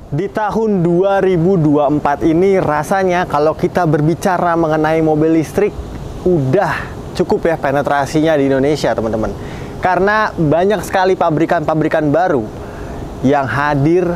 Di tahun 2024 ini rasanya kalau kita berbicara mengenai mobil listrik udah cukup ya penetrasinya di Indonesia, teman-teman. Karena banyak sekali pabrikan-pabrikan baru yang hadir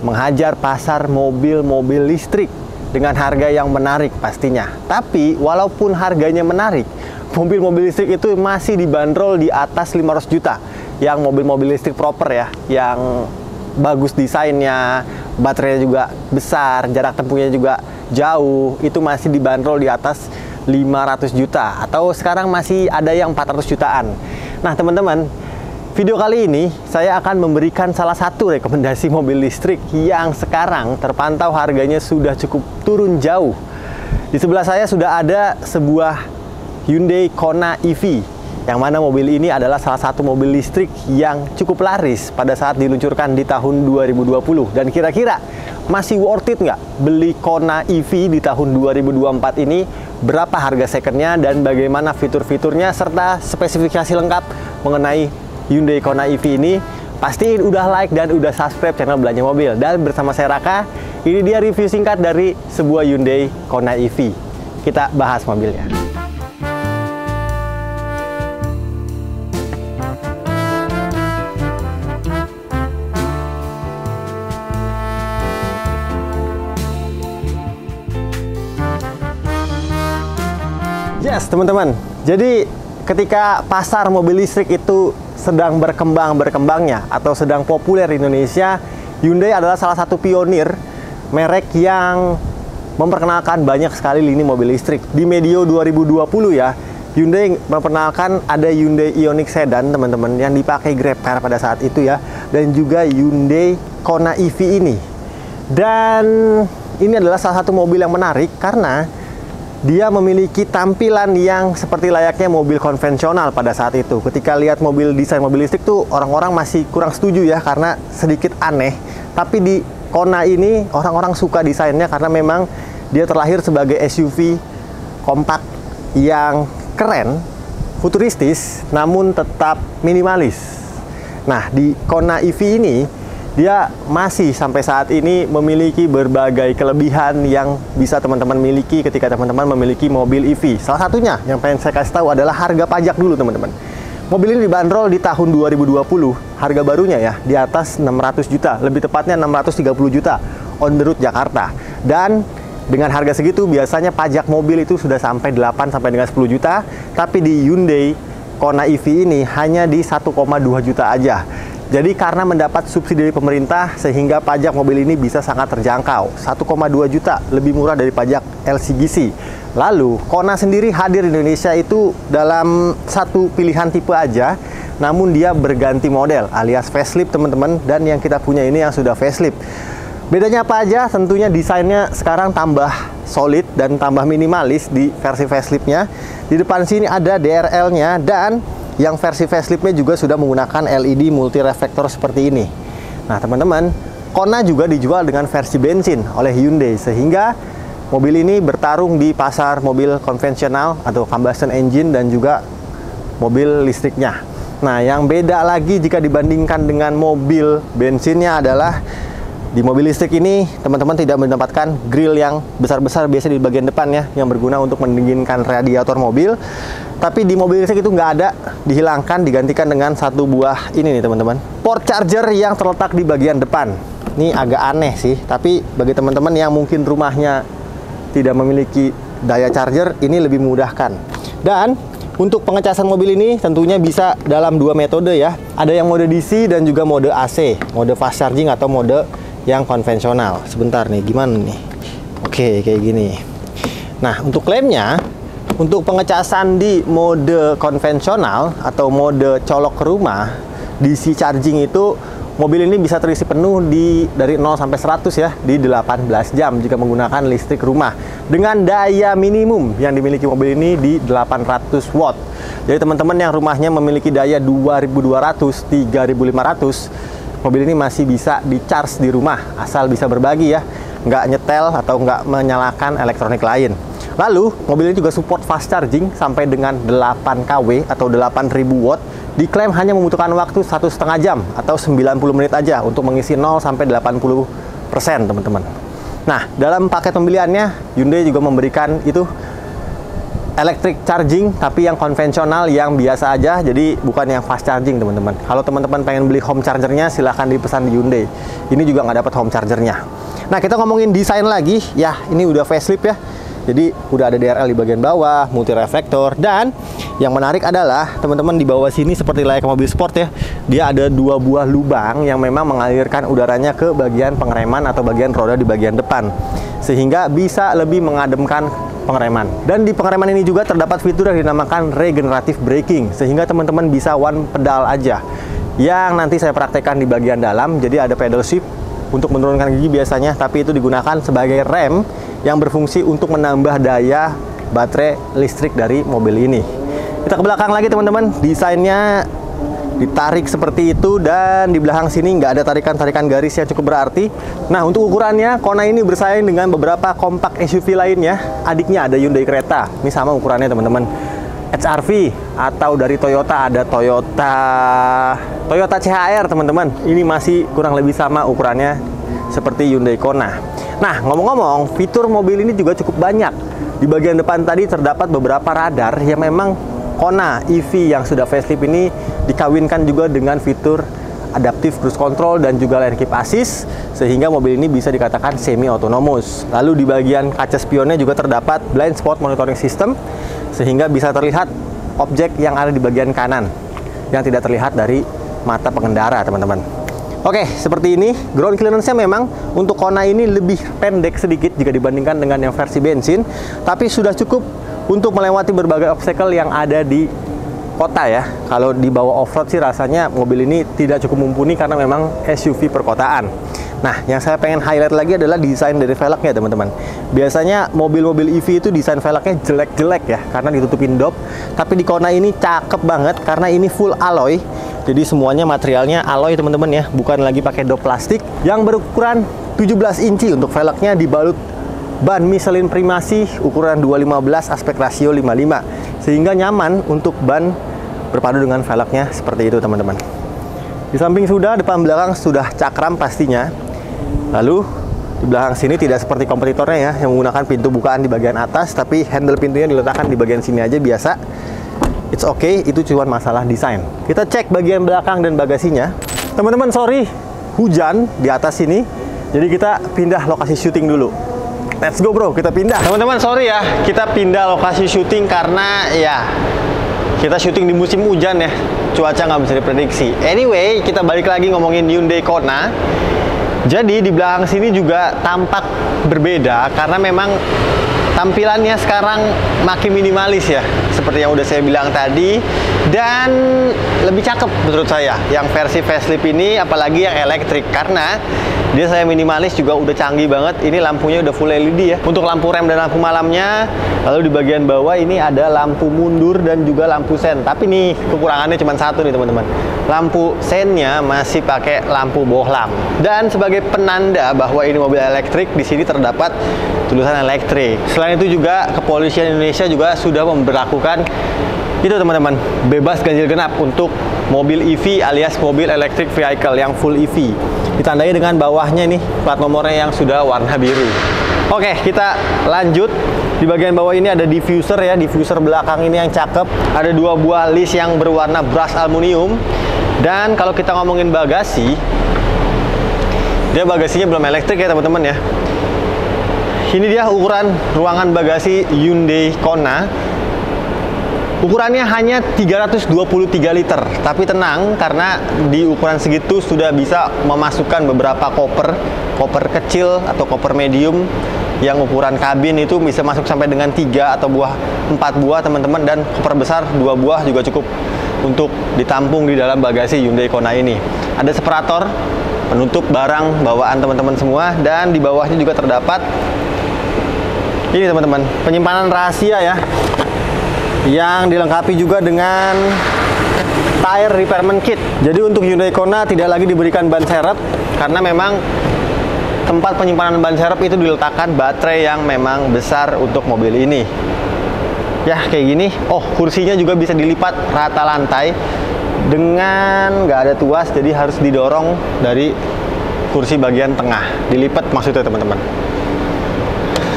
menghajar pasar mobil-mobil listrik dengan harga yang menarik pastinya. Tapi walaupun harganya menarik, mobil-mobil listrik itu masih dibanderol di atas 500 juta. Yang mobil-mobil listrik proper ya, yang bagus desainnya, baterainya juga besar, jarak tempuhnya juga jauh, itu masih dibanderol di atas 500 juta atau sekarang masih ada yang 400 jutaan. Nah teman-teman, video kali ini saya akan memberikan salah satu rekomendasi mobil listrik yang sekarang terpantau harganya sudah cukup turun jauh. Di sebelah saya sudah ada sebuah Hyundai Kona EV, yang mana mobil ini adalah salah satu mobil listrik yang cukup laris pada saat diluncurkan di tahun 2020. Dan kira-kira masih worth it nggak beli Kona EV di tahun 2024 ini? Berapa harga secondnya dan bagaimana fitur-fiturnya serta spesifikasi lengkap mengenai Hyundai Kona EV ini? Pastiin udah like dan udah subscribe channel Belanja Mobil. Dan bersama saya Raka, ini dia review singkat dari sebuah Hyundai Kona EV. Kita bahas mobilnya. Yes, teman-teman. Jadi ketika pasar mobil listrik itu sedang berkembangnya atau sedang populer di Indonesia, Hyundai adalah salah satu pionir merek yang memperkenalkan banyak sekali lini mobil listrik. Di medio 2020 ya, Hyundai memperkenalkan ada Hyundai Ioniq Sedan, teman-teman, yang dipakai GrabCar pada saat itu ya, dan juga Hyundai Kona EV ini. Dan ini adalah salah satu mobil yang menarik karena dia memiliki tampilan yang seperti layaknya mobil konvensional pada saat itu. Ketika lihat desain mobil listrik tuh orang-orang masih kurang setuju ya, karena sedikit aneh. Tapi di Kona ini orang-orang suka desainnya karena memang dia terlahir sebagai SUV kompak yang keren, futuristis, namun tetap minimalis. Nah, di Kona EV ini dia masih sampai saat ini memiliki berbagai kelebihan yang bisa teman-teman miliki ketika teman-teman memiliki mobil EV. Salah satunya yang pengen saya kasih tahu adalah harga pajak dulu, teman-teman. Mobil ini dibanderol di tahun 2020, harga barunya ya di atas 600 juta, lebih tepatnya 630 juta on the road Jakarta. Dan dengan harga segitu biasanya pajak mobil itu sudah sampai 8 sampai dengan 10 juta, tapi di Hyundai Kona EV ini hanya di 1,2 juta aja. Jadi karena mendapat subsidi dari pemerintah sehingga pajak mobil ini bisa sangat terjangkau. 1,2 juta lebih murah dari pajak LCGC. Lalu Kona sendiri hadir di Indonesia itu dalam satu pilihan tipe aja, namun dia berganti model alias facelift, teman-teman. Dan yang kita punya ini yang sudah facelift. Bedanya apa aja? Tentunya desainnya sekarang tambah solid dan tambah minimalis di versi faceliftnya. Di depan sini ada DRL-nya, dan yang versi faceliftnya juga sudah menggunakan LED multi reflektor seperti ini. Nah teman-teman, Kona juga dijual dengan versi bensin oleh Hyundai, sehingga mobil ini bertarung di pasar mobil konvensional atau combustion engine dan juga mobil listriknya. Nah yang beda lagi jika dibandingkan dengan mobil bensinnya adalah di mobil listrik ini teman-teman tidak mendapatkan grill yang besar-besar biasa di bagian depan ya, yang berguna untuk mendinginkan radiator mobil. Tapi di mobil listrik itu nggak ada, dihilangkan, digantikan dengan satu buah ini nih teman-teman, port charger yang terletak di bagian depan. Ini agak aneh sih, tapi bagi teman-teman yang mungkin rumahnya tidak memiliki daya charger, ini lebih memudahkan. Dan untuk pengecasan mobil ini tentunya bisa dalam dua metode ya. Ada yang mode DC dan juga mode AC, mode fast charging atau mode yang konvensional. Sebentar nih, gimana nih? Oke, kayak gini. Nah, untuk klaimnya, untuk pengecasan di mode konvensional atau mode colok ke rumah, DC charging itu mobil ini bisa terisi penuh dari 0 sampai 100 ya di 18 jam jika menggunakan listrik rumah. Dengan daya minimum yang dimiliki mobil ini di 800 watt. Jadi teman-teman yang rumahnya memiliki daya 2200, 3500, mobil ini masih bisa di-charge di rumah, asal bisa berbagi ya, nggak nyetel atau nggak menyalakan elektronik lain. Lalu, mobil ini juga support fast charging sampai dengan 8 kW atau 8000 watt. Diklaim hanya membutuhkan waktu 1,5 jam atau 90 menit aja untuk mengisi 0 sampai 80% teman-teman. Nah, dalam paket pembeliannya Hyundai juga memberikan itu electric charging, tapi yang konvensional, yang biasa aja, jadi bukan yang fast charging teman-teman. Kalau teman-teman pengen beli home chargernya, silahkan dipesan di Hyundai. Ini juga nggak dapat home chargernya. Nah, kita ngomongin desain lagi, ya ini udah facelift ya. Jadi udah ada DRL di bagian bawah, multi reflektor, dan yang menarik adalah teman-teman di bawah sini seperti layaknya mobil sport ya, dia ada 2 buah lubang yang memang mengalirkan udaranya ke bagian pengereman atau bagian roda di bagian depan, sehingga bisa lebih mengademkan pengereman. Dan di pengereman ini juga terdapat fitur yang dinamakan regenerative braking, sehingga teman-teman bisa one pedal aja, yang nanti saya praktekkan di bagian dalam. Jadi ada pedal shift untuk menurunkan gigi biasanya, tapi itu digunakan sebagai rem yang berfungsi untuk menambah daya baterai listrik dari mobil ini. Kita ke belakang lagi teman-teman, desainnya ditarik seperti itu, dan di belakang sini nggak ada tarikan-tarikan garis yang cukup berarti. Nah, untuk ukurannya Kona ini bersaing dengan beberapa kompak SUV lainnya. Adiknya ada Hyundai Creta, ini sama ukurannya teman-teman. HR-V atau dari Toyota ada Toyota CHR teman-teman. Ini masih kurang lebih sama ukurannya seperti Hyundai Kona. Nah, ngomong-ngomong, fitur mobil ini juga cukup banyak. Di bagian depan tadi terdapat beberapa radar yang memang Kona EV yang sudah facelift ini dikawinkan juga dengan fitur adaptive cruise control dan juga lane keep assist, sehingga mobil ini bisa dikatakan semi autonomous. Lalu di bagian kaca spionnya juga terdapat blind spot monitoring system, sehingga bisa terlihat objek yang ada di bagian kanan yang tidak terlihat dari mata pengendara teman-teman. Oke, seperti ini. Ground clearance-nya memang untuk Kona ini lebih pendek sedikit jika dibandingkan dengan yang versi bensin, tapi sudah cukup untuk melewati berbagai obstacle yang ada di kota ya. Kalau dibawa off-road sih rasanya mobil ini tidak cukup mumpuni karena memang SUV perkotaan. Nah, yang saya pengen highlight lagi adalah desain dari velgnya teman-teman. Biasanya mobil-mobil EV itu desain velgnya jelek-jelek ya, karena ditutupin dop. Tapi di Kona ini cakep banget karena ini full alloy. Jadi semuanya materialnya alloy teman-teman ya, bukan lagi pakai dop plastik. Yang berukuran 17 inci untuk velgnya, dibalut ban Michelin Primasi ukuran 215 aspek rasio 55, sehingga nyaman untuk ban berpadu dengan velgnya seperti itu teman-teman. Di samping sudah, depan belakang sudah cakram pastinya. Lalu di belakang sini tidak seperti kompetitornya ya, yang menggunakan pintu bukaan di bagian atas, tapi handle pintunya diletakkan di bagian sini aja biasa. It's okay, itu cuma masalah desain. Kita cek bagian belakang dan bagasinya. Teman-teman, sorry, hujan di atas sini, jadi kita pindah lokasi syuting dulu. Let's go bro, kita pindah. Teman-teman, sorry ya, kita pindah lokasi syuting karena ya kita syuting di musim hujan ya, cuaca nggak bisa diprediksi. Anyway, kita balik lagi ngomongin Hyundai Kona. Jadi di belakang sini juga tampak berbeda karena memang tampilannya sekarang makin minimalis ya, seperti yang udah saya bilang tadi, dan lebih cakep menurut saya yang versi facelift ini, apalagi yang elektrik, karena dia saya minimalis juga udah canggih banget. Ini lampunya udah full LED ya untuk lampu rem dan lampu malamnya. Lalu di bagian bawah ini ada lampu mundur dan juga lampu sen. Tapi nih kekurangannya cuma satu nih teman-teman, lampu sennya masih pakai lampu bohlam. Dan sebagai penanda bahwa ini mobil elektrik, di sini terdapat tulisan elektrik. Selain itu juga kepolisian Indonesia juga sudah memberlakukan itu teman-teman, bebas ganjil genap untuk mobil EV alias mobil electric vehicle yang full EV. Ditandai dengan bawahnya nih plat nomornya yang sudah warna biru. Oke, kita lanjut. Di bagian bawah ini ada diffuser ya, diffuser belakang ini yang cakep. Ada 2 buah list yang berwarna brush aluminium. Dan kalau kita ngomongin bagasi, dia bagasinya belum elektrik ya teman-teman ya. Ini dia ukuran ruangan bagasi Hyundai Kona. Ukurannya hanya 323 liter, tapi tenang karena di ukuran segitu sudah bisa memasukkan beberapa koper kecil atau koper medium, yang ukuran kabin itu bisa masuk sampai dengan 3 atau 4 buah teman-teman, dan koper besar 2 buah juga cukup untuk ditampung di dalam bagasi Hyundai Kona ini. Ada separator penutup barang bawaan teman-teman semua, dan di bawahnya juga terdapat ini teman-teman, penyimpanan rahasia ya, yang dilengkapi juga dengan tire repairment kit. Jadi untuk Hyundai Kona tidak lagi diberikan ban serep, karena memang tempat penyimpanan ban serep itu diletakkan baterai yang memang besar untuk mobil ini. Ya kayak gini. Oh, kursinya juga bisa dilipat rata lantai dengan nggak ada tuas, jadi harus didorong dari kursi bagian tengah, dilipat maksudnya teman-teman.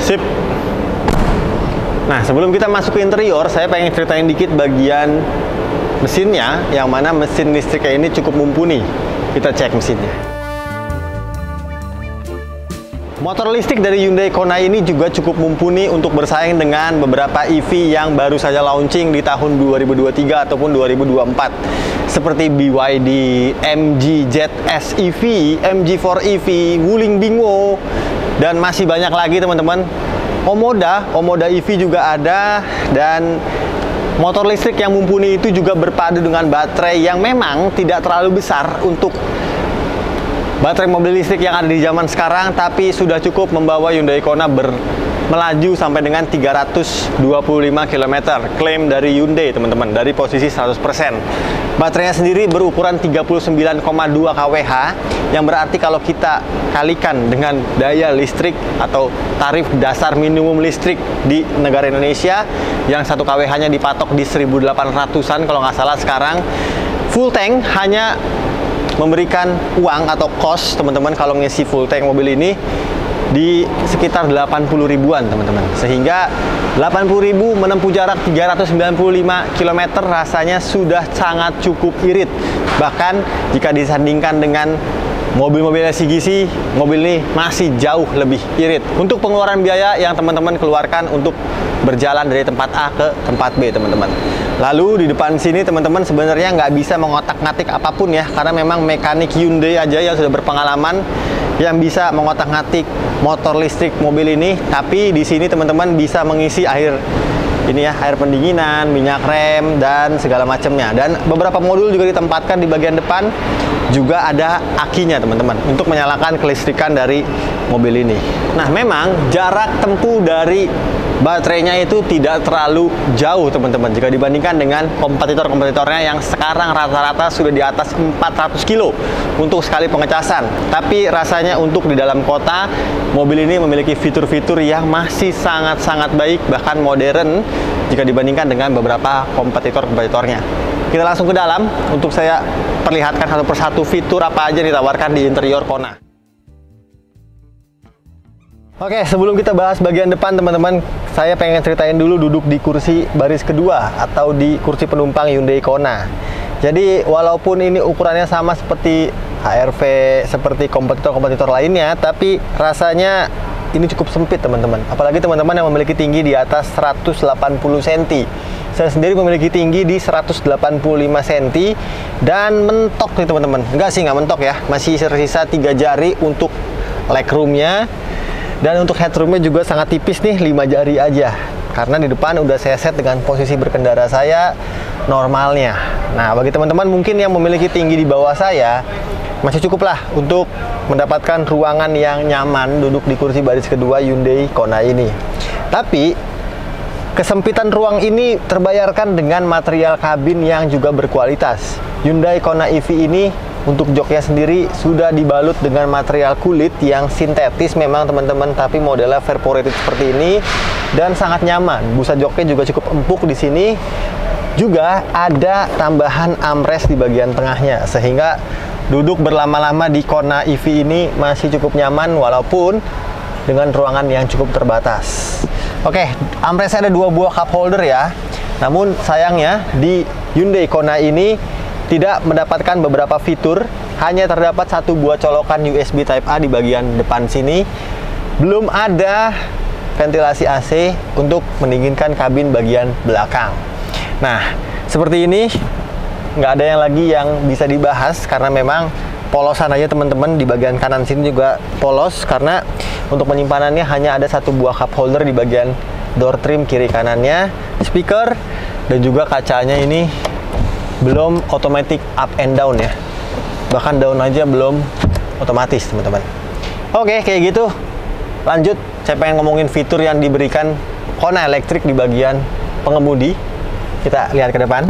Sip. Nah, sebelum kita masuk ke interior, saya pengen ceritain dikit bagian mesinnya, yang mana mesin listriknya ini cukup mumpuni. Kita cek mesinnya. Motor listrik dari Hyundai Kona ini juga cukup mumpuni untuk bersaing dengan beberapa EV yang baru saja launching di tahun 2023 ataupun 2024. Seperti BYD, MG ZS EV, MG4 EV, Wuling Bingwo, dan masih banyak lagi teman-teman. Omoda EV juga ada, dan motor listrik yang mumpuni itu juga berpadu dengan baterai yang memang tidak terlalu besar untuk baterai mobil listrik yang ada di zaman sekarang, tapi sudah cukup membawa Hyundai Kona melaju sampai dengan 325 km. Klaim dari Hyundai teman-teman, dari posisi 100%. Baterainya sendiri berukuran 39,2 kWh, yang berarti kalau kita kalikan dengan daya listrik atau tarif dasar minimum listrik di negara Indonesia, yang 1 kWh-nya dipatok di 1.800-an kalau nggak salah sekarang, full tank hanya memberikan uang atau cost teman-teman kalau ngisi full tank mobil ini di sekitar 80 ribuan teman-teman. Sehingga 80 ribu menempuh jarak 395 km rasanya sudah sangat cukup irit. Bahkan jika disandingkan dengan mobil-mobil SCGC, mobil ini masih jauh lebih irit. Untuk pengeluaran biaya yang teman-teman keluarkan untuk berjalan dari tempat A ke tempat B teman-teman. Lalu di depan sini teman-teman sebenarnya nggak bisa mengotak-ngatik apapun ya, karena memang mekanik Hyundai aja yang sudah berpengalaman yang bisa mengotak-ngatik motor listrik mobil ini. Tapi di sini teman-teman bisa mengisi air ini ya, air pendinginan, minyak rem, dan segala macamnya. Dan beberapa modul juga ditempatkan di bagian depan, juga ada akinya teman-teman untuk menyalakan kelistrikan dari mobil ini. Nah, memang jarak tempuh dari baterainya itu tidak terlalu jauh teman-teman jika dibandingkan dengan kompetitor-kompetitornya yang sekarang rata-rata sudah di atas 400 kilo untuk sekali pengecasan. Tapi rasanya untuk di dalam kota, mobil ini memiliki fitur-fitur yang masih sangat-sangat baik, bahkan modern jika dibandingkan dengan beberapa kompetitor-kompetitornya. Kita langsung ke dalam untuk saya perlihatkan satu persatu fitur apa aja yang ditawarkan di interior Kona. Oke, sebelum kita bahas bagian depan teman-teman, saya pengen ceritain dulu duduk di kursi baris kedua atau di kursi penumpang Hyundai Kona. Jadi walaupun ini ukurannya sama seperti HR-V, seperti kompetitor-kompetitor lainnya, tapi rasanya ini cukup sempit teman-teman. Apalagi teman-teman yang memiliki tinggi di atas 180 cm. Saya sendiri memiliki tinggi di 185 cm dan mentok nih teman-teman. Enggak sih, nggak mentok ya. Masih tersisa 3 jari untuk legroomnya. Dan untuk headroomnya juga sangat tipis nih, 5 jari aja. Karena di depan udah saya set dengan posisi berkendara saya normalnya. Nah, bagi teman-teman mungkin yang memiliki tinggi di bawah saya, masih cukup lah untuk mendapatkan ruangan yang nyaman duduk di kursi baris kedua Hyundai Kona ini. Tapi kesempitan ruang ini terbayarkan dengan material kabin yang juga berkualitas. Hyundai Kona EV ini untuk joknya sendiri sudah dibalut dengan material kulit yang sintetis memang teman-teman, tapi modelnya perforated seperti ini dan sangat nyaman. Busa joknya juga cukup empuk di sini. Juga ada tambahan armrest di bagian tengahnya, sehingga duduk berlama-lama di Kona EV ini masih cukup nyaman walaupun dengan ruangan yang cukup terbatas. Oke, armrestnya ada 2 buah cup holder ya. Namun sayangnya di Hyundai Kona ini tidak mendapatkan beberapa fitur, hanya terdapat 1 buah colokan USB Type A di bagian depan sini. Belum ada ventilasi AC untuk mendinginkan kabin bagian belakang. Nah, seperti ini, nggak ada yang lagi yang bisa dibahas karena memang polosan aja teman-teman. Di bagian kanan sini juga polos karena untuk penyimpanannya hanya ada 1 buah cup holder di bagian door trim kiri kanannya, speaker, dan juga kacanya ini belum automatic up and down ya, bahkan down aja belum otomatis teman-teman. Oke, kayak gitu. Lanjut, saya pengen ngomongin fitur yang diberikan Kona Electric di bagian pengemudi. Kita lihat ke depan.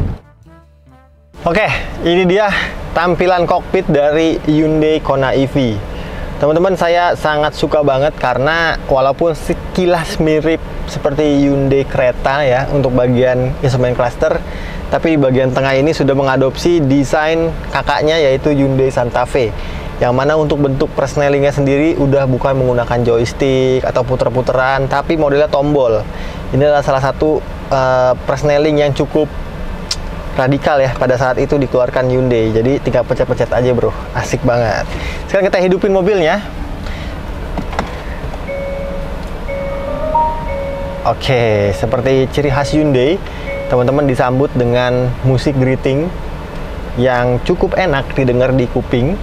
Oke, ini dia tampilan kokpit dari Hyundai Kona EV. Teman-teman, saya sangat suka banget karena walaupun sekilas mirip seperti Hyundai Creta ya untuk bagian instrumen cluster, tapi di bagian tengah ini sudah mengadopsi desain kakaknya yaitu Hyundai Santa Fe. Yang mana untuk bentuk persnelingnya sendiri udah bukan menggunakan joystick atau puter-puteran, tapi modelnya tombol. Ini adalah salah satu persneling yang cukup radikal ya pada saat itu dikeluarkan Hyundai. Jadi tinggal pencet-pencet aja bro, asik banget. Sekarang kita hidupin mobilnya. Oke, seperti ciri khas Hyundai, teman-teman disambut dengan musik greeting yang cukup enak didengar di kuping.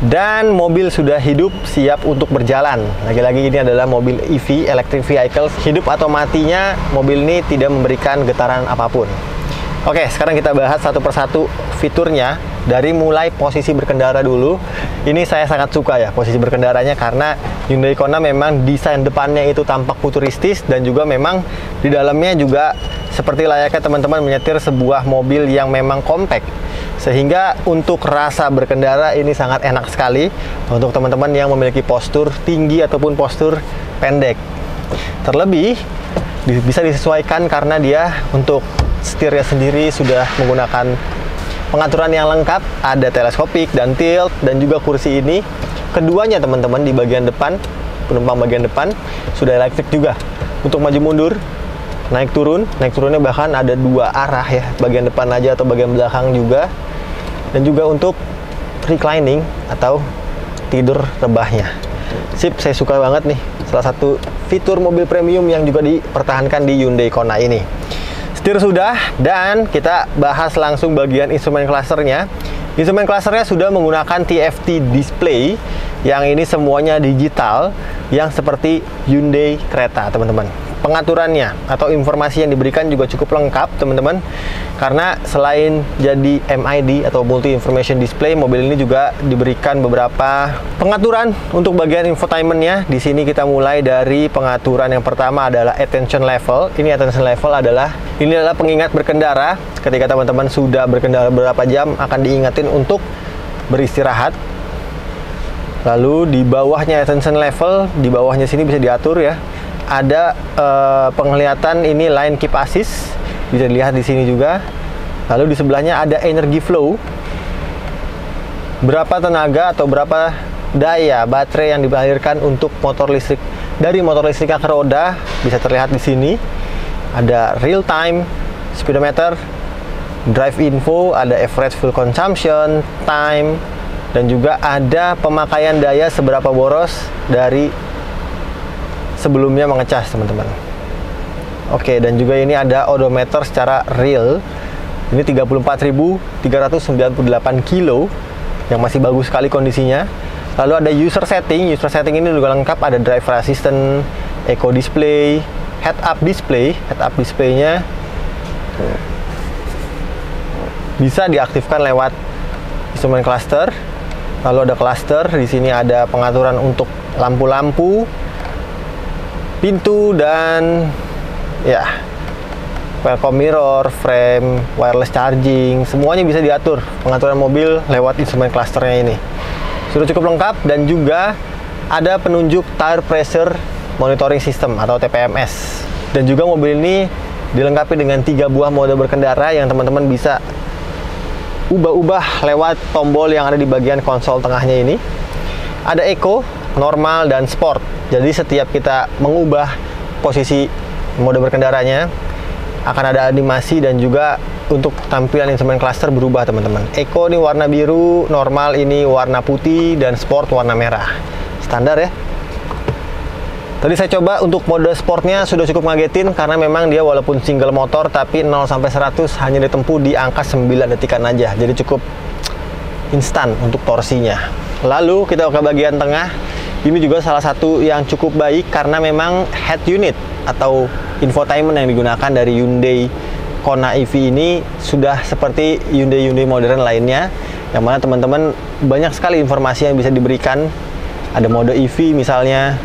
Dan mobil sudah hidup, siap untuk berjalan. Lagi-lagi ini adalah mobil EV, electric vehicle. Hidup atau matinya, mobil ini tidak memberikan getaran apapun. Oke, sekarang kita bahas satu persatu fiturnya. Dari mulai posisi berkendara dulu. Ini saya sangat suka ya posisi berkendaranya, karena Hyundai Kona memang desain depannya itu tampak futuristis, dan juga memang di dalamnya juga seperti layaknya teman-teman menyetir sebuah mobil yang memang compact. Sehingga untuk rasa berkendara ini sangat enak sekali untuk teman-teman yang memiliki postur tinggi ataupun postur pendek. Terlebih bisa disesuaikan karena dia untuk setirnya sendiri sudah menggunakan pengaturan yang lengkap, ada teleskopik dan tilt, dan juga kursi ini keduanya teman-teman di bagian depan, penumpang bagian depan sudah elektrik juga. Untuk maju mundur, naik turunnya bahkan ada dua arah ya, bagian depan aja atau bagian belakang juga. Dan juga untuk reclining atau tidur rebahnya. Sip, saya suka banget nih. Salah satu fitur mobil premium yang juga dipertahankan di Hyundai Kona ini. Setir sudah, dan kita bahas langsung bagian instrumen clusternya. Instrumen clusternya sudah menggunakan TFT display, yang ini semuanya digital, yang seperti Hyundai Creta teman-teman. Pengaturannya atau informasi yang diberikan juga cukup lengkap teman-teman, karena selain jadi MID atau multi information display, mobil ini juga diberikan beberapa pengaturan untuk bagian infotainmentnya. Di sini kita mulai dari pengaturan yang pertama adalah attention level. Ini attention level adalah pengingat berkendara. Ketika teman-teman sudah berkendara beberapa jam, akan diingatin untuk beristirahat. Lalu di bawahnya attention level, di bawahnya sini bisa diatur ya. Ada penglihatan ini line keep assist, bisa dilihat di sini juga. Lalu di sebelahnya ada energy flow, berapa tenaga atau berapa daya baterai yang dialirkan untuk motor listrik, dari motor listrik ke roda, bisa terlihat di sini. Ada real time speedometer, drive info, ada average fuel consumption, time, dan juga ada pemakaian daya seberapa boros dari sebelumnya mengecas teman-teman. Oke, dan juga ini ada odometer secara real. Ini 34.398 kilo, yang masih bagus sekali kondisinya. Lalu ada user setting. User setting ini juga lengkap, ada driver assistant, eco display, head up display. Head up displaynya bisa diaktifkan lewat instrumen cluster. Lalu ada cluster, di sini ada pengaturan untuk lampu-lampu, pintu, dan ya welcome mirror, frame, wireless charging, semuanya bisa diatur pengaturan mobil lewat instrumen clusternya ini. Sudah cukup lengkap, dan juga ada penunjuk tire pressure monitoring system atau TPMS. Dan juga mobil ini dilengkapi dengan 3 buah mode berkendara yang teman-teman bisa ubah-ubah lewat tombol yang ada di bagian konsol tengahnya ini. Ada eco, normal, dan sport. Jadi setiap kita mengubah posisi mode berkendaranya, akan ada animasi, dan juga untuk tampilan instrumen cluster berubah teman-teman. Eco ini warna biru, normal ini warna putih, dan sport warna merah. Standar ya. Tadi saya coba untuk mode sportnya, sudah cukup ngagetin karena memang dia walaupun single motor, tapi 0-100 hanya ditempuh di angka 9 detikan aja. Jadi cukup instan untuk torsinya. Lalu kita ke bagian tengah. Ini juga salah satu yang cukup baik karena memang head unit atau infotainment yang digunakan dari Hyundai Kona EV ini sudah seperti Hyundai modern lainnya, yang mana teman-teman banyak sekali informasi yang bisa diberikan. Ada mode EV misalnya.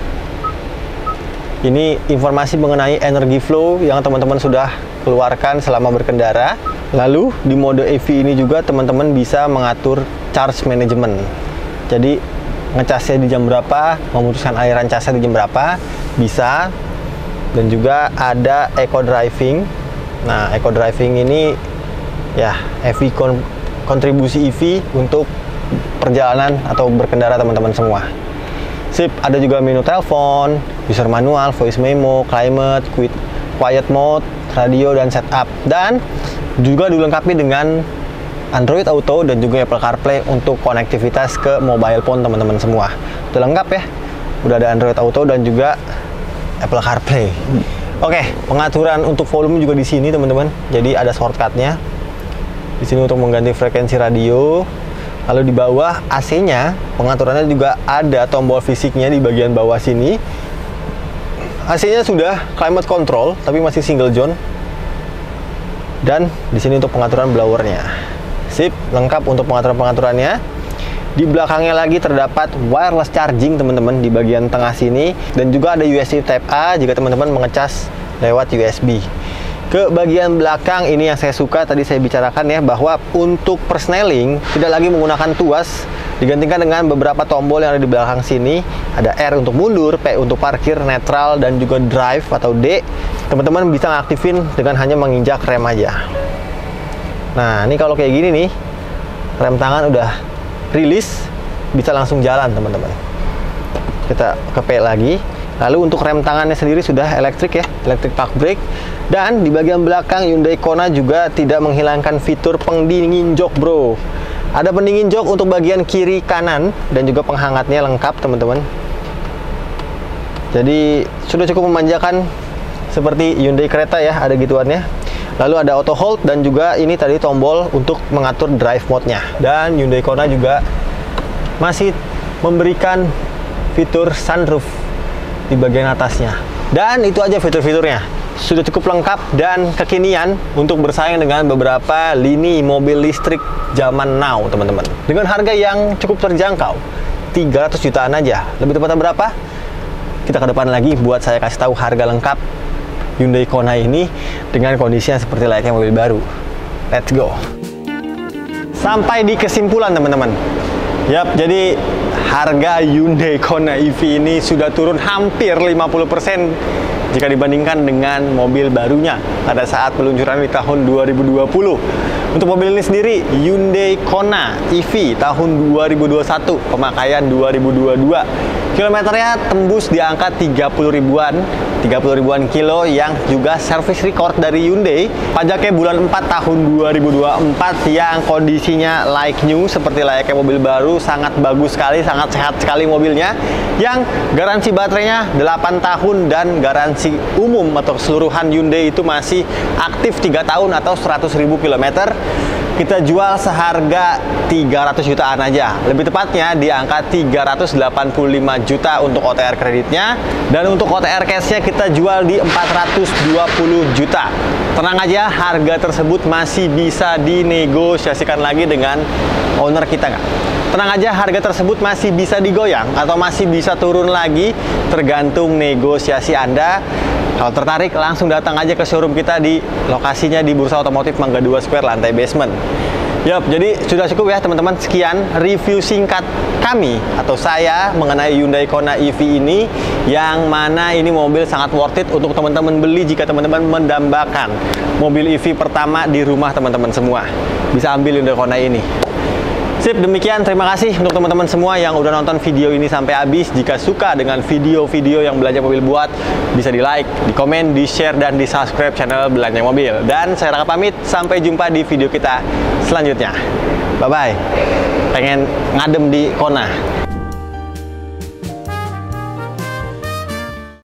Ini informasi mengenai energy flow yang teman-teman sudah keluarkan selama berkendara. Lalu di mode EV ini juga teman-teman bisa mengatur charge management. Jadi ngecasnya di jam berapa, memutuskan aliran casnya di jam berapa, bisa. Dan juga ada eco driving. Nah, eco driving ini ya kontribusi EV untuk perjalanan atau berkendara teman-teman semua. Sip, ada juga menu telepon, user manual, voice memo, climate, quiet mode, radio, dan setup. Dan juga dilengkapi dengan Android Auto dan juga Apple CarPlay untuk konektivitas ke mobile phone teman-teman semua. Udah lengkap ya. Udah ada Android Auto dan juga Apple CarPlay. Oke, pengaturan untuk volume juga di sini teman-teman. Jadi ada shortcutnya. Di sini untuk mengganti frekuensi radio. Lalu di bawah AC-nya, pengaturannya juga ada tombol fisiknya di bagian bawah sini. AC-nya sudah climate control, tapi masih single zone. Dan di sini untuk pengaturan blowernya. Sip, lengkap untuk pengaturan-pengaturannya. Di belakangnya lagi terdapat wireless charging teman-teman di bagian tengah sini. Dan juga ada USB Type A jika teman-teman mengecas lewat USB. Ke bagian belakang ini yang saya suka, tadi saya bicarakan ya, bahwa untuk persneling tidak lagi menggunakan tuas, digantikan dengan beberapa tombol yang ada di belakang sini. Ada R untuk mundur, P untuk parkir, netral, dan juga drive atau D. Teman-teman bisa ngaktifin dengan hanya menginjak rem aja. Nah, ini kalau kayak gini nih, rem tangan udah rilis, bisa langsung jalan teman-teman. Kita ke P lagi. Lalu untuk rem tangannya sendiri sudah elektrik ya, electric park brake. Dan di bagian belakang Hyundai Kona juga tidak menghilangkan fitur pendingin jok bro. Ada pendingin jok untuk bagian kiri kanan dan juga penghangatnya lengkap teman-teman. Jadi sudah cukup memanjakan seperti Hyundai Creta ya, ada gituannya. Lalu ada auto hold dan juga ini tadi tombol untuk mengatur drive mode-nya. Dan Hyundai Kona juga masih memberikan fitur sunroof di bagian atasnya. Dan itu aja fitur-fiturnya. Sudah cukup lengkap dan kekinian untuk bersaing dengan beberapa lini mobil listrik zaman now, teman-teman. Dengan harga yang cukup terjangkau, 300 jutaan aja. Lebih tepatnya berapa? Kita ke depan lagi buat saya kasih tahu harga lengkap Hyundai Kona ini dengan kondisinya seperti layaknya mobil baru. Let's go. Sampai di kesimpulan, teman-teman. Yap, jadi harga Hyundai Kona EV ini sudah turun hampir 50% jika dibandingkan dengan mobil barunya pada saat peluncuran di tahun 2020. Untuk mobil ini sendiri, Hyundai Kona EV tahun 2021, pemakaian 2022. Kilometernya tembus di angka 30 ribuan kilo yang juga service record dari Hyundai. Pajaknya bulan 4 tahun 2024 yang kondisinya like new, seperti layaknya mobil baru, sangat bagus sekali, sangat sehat sekali mobilnya. Yang garansi baterainya 8 tahun dan garansi umum atau keseluruhan Hyundai itu masih aktif 3 tahun atau 100.000 km. Kita jual seharga 300 jutaan aja. Lebih tepatnya di angka 385 juta untuk OTR kreditnya. Dan untuk OTR cashnya kita jual di 420 juta. Tenang aja, harga tersebut masih bisa dinegosiasikan lagi dengan owner kita nggak? Tenang aja, harga tersebut masih bisa digoyang atau masih bisa turun lagi, tergantung negosiasi Anda. Kalau tertarik, langsung datang aja ke showroom kita di lokasinya di Bursa Otomotif Mangga 2 Square, lantai basement. Yap, jadi sudah cukup ya teman-teman. Sekian review singkat kami atau saya mengenai Hyundai Kona EV ini, yang mana ini mobil sangat worth it untuk teman-teman beli jika teman-teman mendambakan mobil EV pertama di rumah teman-teman semua. Bisa ambil Hyundai Kona ini. Sip, demikian. Terima kasih untuk teman-teman semua yang udah nonton video ini sampai habis. Jika suka dengan video-video yang Belanja Mobil buat, bisa di like, di komen, di share, dan di subscribe channel Belanja Mobil. Dan saya Raka pamit, sampai jumpa di video kita selanjutnya. Bye-bye. Pengen ngadem di Kona.